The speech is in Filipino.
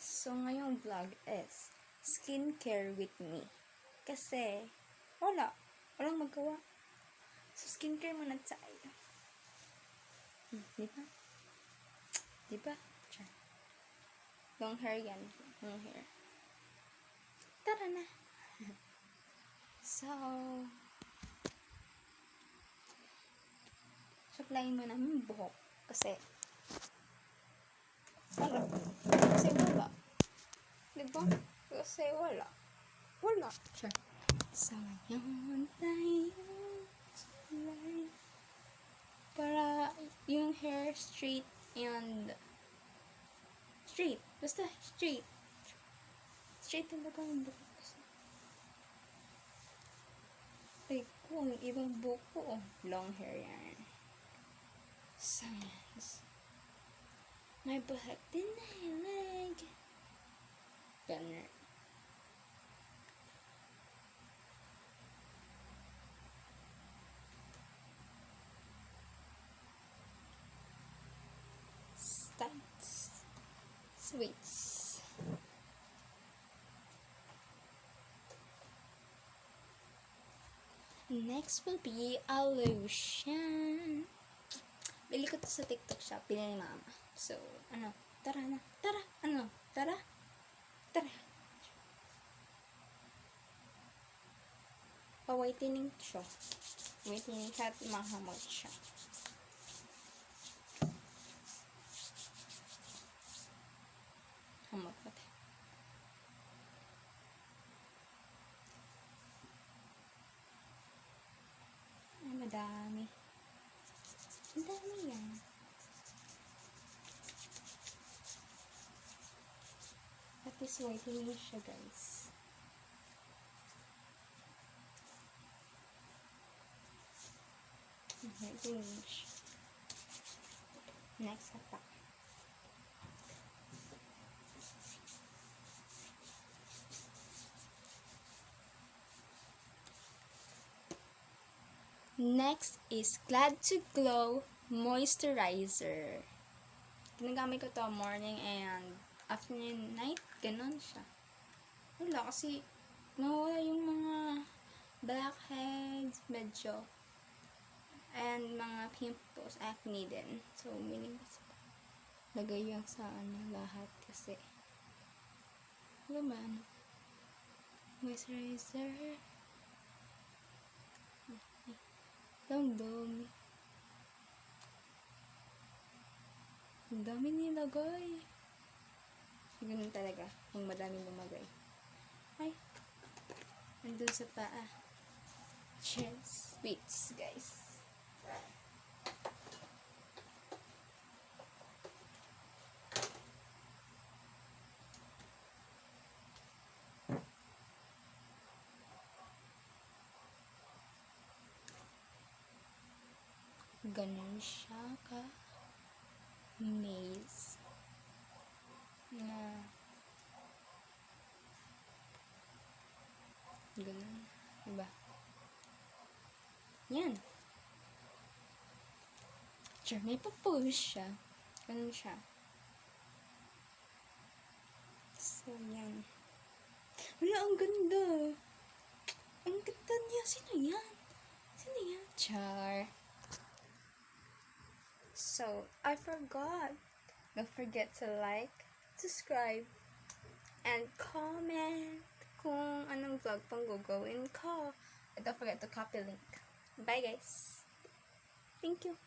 So, ngayong vlog is skincare with me. Kasi, walang magawa. So, skincare muna tayo. Diba? Diba? Sure. Long hair yan. Long hair. Tara na. So, supplyin mo namin buhok. Kasi wala. Diba? Kasi wala. Sure. So, ngayon tayo live. Para yung hair straight and straight. Basta straight. Straight talaga ang buhok. Ay, kung ibang buhok ko, long hair yan. So, may buhok din na hilag. Ganun. Stunts. Sweets. Next will be a lotion. Bili ko to sa TikTok shop. Bili ni mama. So, tara na. Tara. Pa-whitening siya. Whitening at mahamot siya. Hamot pa tayo. Ay, madami. Ang dami yan. At least whitening siya, guys. Whitening siya. Next pa. Next is Glad to Glow Moisturizer. Ginagamit ko to morning and afternoon, night. Ganon siya. Wala kasi nawala yung mga blackheads, medyo. And mga pimples, acne din. So, minimas pa. Lagay yung sa lahat kasi. Moisturizer. Ang dami nilagay. Ganun talaga. Kung madaming lumagay. Ay. Nandun sa paa. Cheers. Sweets, guys. Ganun siya ka maze na ganun, diba? Yan. Sure, may pa-push siya. Ganun siya. So, yan. Wala, ang ganda. Ang ganda niya. Sino yan? Char. So, I forgot. Don't forget to like, subscribe, and comment kung anong vlog pang gagawin ko. And don't forget to copy link. Bye, guys. Thank you.